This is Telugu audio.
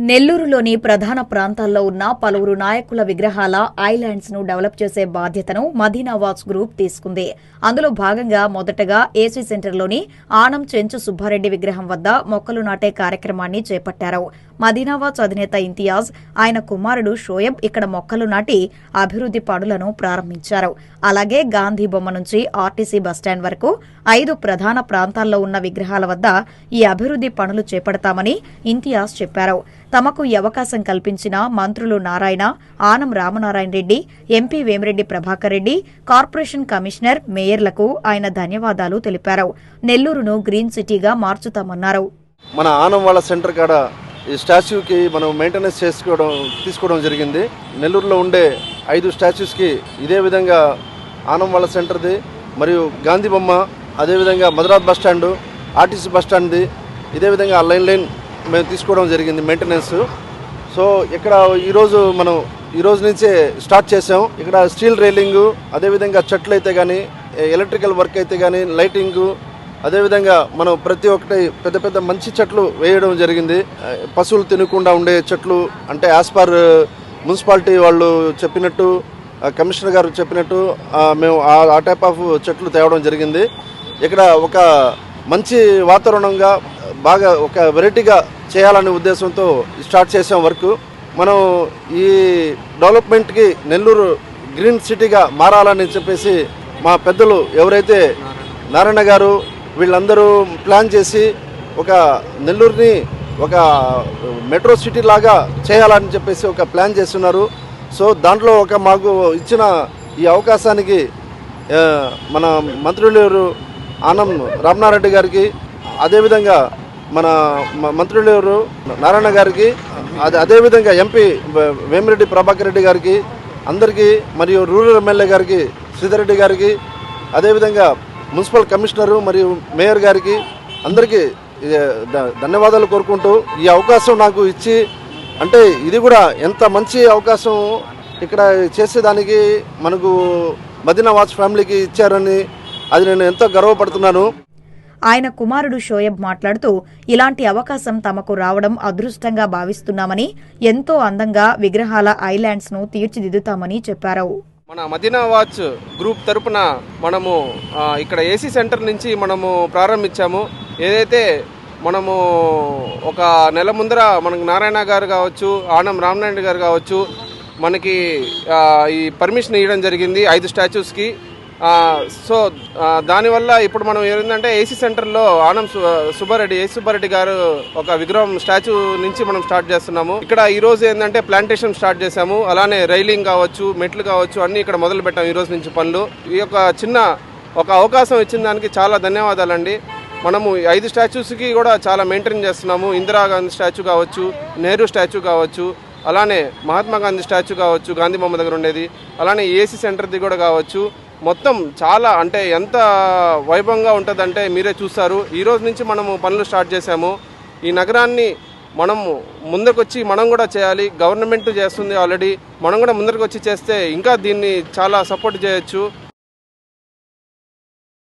నెల్లూరులోని ప్రధాన ప్రాంతాల్లో ఉన్న పలువురు నాయకుల విగ్రహాల ఐలాండ్స్ ను డెవలప్ చేసే బాధ్యతను మదీనా వాచ్ గ్రూప్ తీసుకుంది. అందులో భాగంగా మొదటగా ఏసీ సెంటర్లోని ఆనం చెంచు సుబ్బారెడ్డి విగ్రహం వద్ద మొక్కలు నాటే కార్యక్రమాన్ని చేపట్టారు. మదీనా వాచ్ అధినేత ఇంతియాజ్, ఆయన కుమారుడు షోయబ్ ఇక్కడ మొక్కలు నాటి అభివృద్ది పనులను ప్రారంభించారు. అలాగే గాంధీ బొమ్మ నుంచి ఆర్టీసీ బస్టాండ్ వరకు 5 ప్రధాన ప్రాంతాల్లో ఉన్న విగ్రహాల వద్ద ఈ అభివృద్ది పనులు చేపడతామని ఇంతియాజ్ చెప్పారు. తమకు ఈ అవకాశం కల్పించిన మంత్రులు Narayana, Anam Ramanarayana Reddy, MP Vemireddy Prabhakar Reddy, corporation commissioner, మేయర్లకు ఆయన ధన్యవాదాలు తెలిపారు. నెల్లూరును గ్రీన్ సిటీగా మార్చుతామన్నారు. మన ఆనం వాళ్ళ సెంటర్ కాడ ఈ స్టాచ్యూకి మనం మెయింటెనెన్స్ తీసుకోవడం జరిగింది. నెల్లూరులో ఉండే 5 స్టాచ్యూస్కి ఇదే విధంగా ఆనం వాళ్ళ సెంటర్ది మరియు గాంధీ బొమ్మ, అదేవిధంగా మధురాబాద్ బస్టాండు, ఆర్టీసీ బస్టాండ్ది ఇదే విధంగా లైన్ మేము తీసుకోవడం జరిగింది మెయింటెనెన్స్. సో ఇక్కడ ఈరోజు నుంచే స్టార్ట్ చేసాం. ఇక్కడ స్టీల్ రైలింగు, అదేవిధంగా చెట్లు అయితే కానీ, ఎలక్ట్రికల్ వర్క్ అయితే కానీ, లైటింగు, అదేవిధంగా మనం ప్రతి ఒక్కటి పెద్ద మంచి చెట్లు వేయడం జరిగింది. పశువులు తినకుండా ఉండే చెట్లు, అంటే యాజ్ పర్ మున్సిపాలిటీ వాళ్ళు చెప్పినట్టు, కమిషనర్ గారు చెప్పినట్టు మేము ఆ టైప్ ఆఫ్ చెట్లు తేవడం జరిగింది. ఇక్కడ ఒక మంచి వాతావరణంగా బాగా ఒక వెరైటీగా చేయాలనే ఉద్దేశంతో స్టార్ట్ చేసాం వర్క్. మనం ఈ డెవలప్మెంట్కి నెల్లూరు గ్రీన్ సిటీగా మారాలని చెప్పేసి మా పెద్దలు ఎవరైతే నారాయణ గారు వీళ్ళందరూ ప్లాన్ చేసి ఒక నెల్లూరుని ఒక మెట్రో సిటీ లాగా చేయాలని చెప్పేసి ఒక ప్లాన్ చేస్తున్నారు. సో దాంట్లో మాకు ఇచ్చిన ఈ అవకాశానికి మన మంత్రులు ఆనం రామనారెడ్డి గారికి, అదేవిధంగా మన మంత్రులు నారాయణ గారికి, అదేవిధంగా ఎంపీ వేమిరెడ్డి ప్రభాకర్ రెడ్డి గారికి అందరికీ, మరియు రూరల్ ఎమ్మెల్యే గారికి శ్రీధర్ రెడ్డి గారికి, అదేవిధంగా మున్సిపల్ కమిషనరు మరియు మేయర్ గారికి అందరికీ ధన్యవాదాలు కోరుకుంటూ ఈ అవకాశం నాకు ఇచ్చి, అంటే ఇది కూడా ఎంత మంచి అవకాశం ఇక్కడ చేసేదానికి మనకు మదీనా వాచ్ ఫ్యామిలీకి ఇచ్చారని అది నేను ఎంతో గర్వపడుతున్నాను. ఆయన కుమారుడు షోయబ్ మాట్లాడుతూ, ఇలాంటి అవకాశం తమకు రావడం అదృష్టంగా భావిస్తున్నామని, ఎంతో అందంగా విగ్రహాల ఐలాండ్స్ ను తీర్చిదిద్దుతామని చెప్పారు. మన మదీనా వాచ్ గ్రూప్ తరపున మనము ఇక్కడ ఏసీ సెంటర్ నుంచి మనము ప్రారంభించాము. ఏదైతే మనము ఒక నెల ముందర మనకు నారాయణ గారు కావచ్చు, ఆనం రామనారాయణ గారు కావచ్చు, మనకి ఈ పర్మిషన్ ఇవ్వడం జరిగింది 5 స్టాచ్యూస్కి. సో దానివల్ల ఇప్పుడు మనం ఏంటంటే ఏసీ సెంటర్లో ఆనం సుబ్బారెడ్డి గారు ఒక విగ్రహం స్టాచ్యూ నుంచి మనం స్టార్ట్ చేస్తున్నాము. ఇక్కడ ఈ రోజు ఏంటంటే ప్లాంటేషన్ స్టార్ట్ చేశాము. అలానే రైలింగ్ కావచ్చు, మెట్లు కావచ్చు, అన్ని ఇక్కడ మొదలు పెట్టాము ఈ రోజు నుంచి పనులు. ఈ యొక్క చిన్న అవకాశం ఇచ్చిన దానికి చాలా ధన్యవాదాలండి. మనము 5 స్టాచ్యూస్కి కూడా చాలా మెయింటైన్ చేస్తున్నాము. ఇందిరాగాంధీ స్టాచ్యూ కావచ్చు, నెహ్రూ స్టాచ్యూ కావచ్చు, అలానే మహాత్మా గాంధీ స్టాచ్యూ కావచ్చు, గాంధీ బొమ్మ దగ్గర ఉండేది, అలానే ఏసీ సెంటర్ది కూడా కావచ్చు. మొత్తం చాలా అంటే ఎంత వైభవంగా ఉంటుందంటే మీరే చూస్తారు. ఈ రోజు నుంచి మనము పనులు స్టార్ట్ చేశాము. ఈ నగరాన్ని మనము ముందుకొచ్చి మనం కూడా చేయాలి. గవర్నమెంట్ చేస్తుంది ఆల్రెడీ, మనం కూడా ముందరికి వచ్చి చేస్తే ఇంకా దీన్ని చాలా సపోర్ట్ చేయొచ్చు.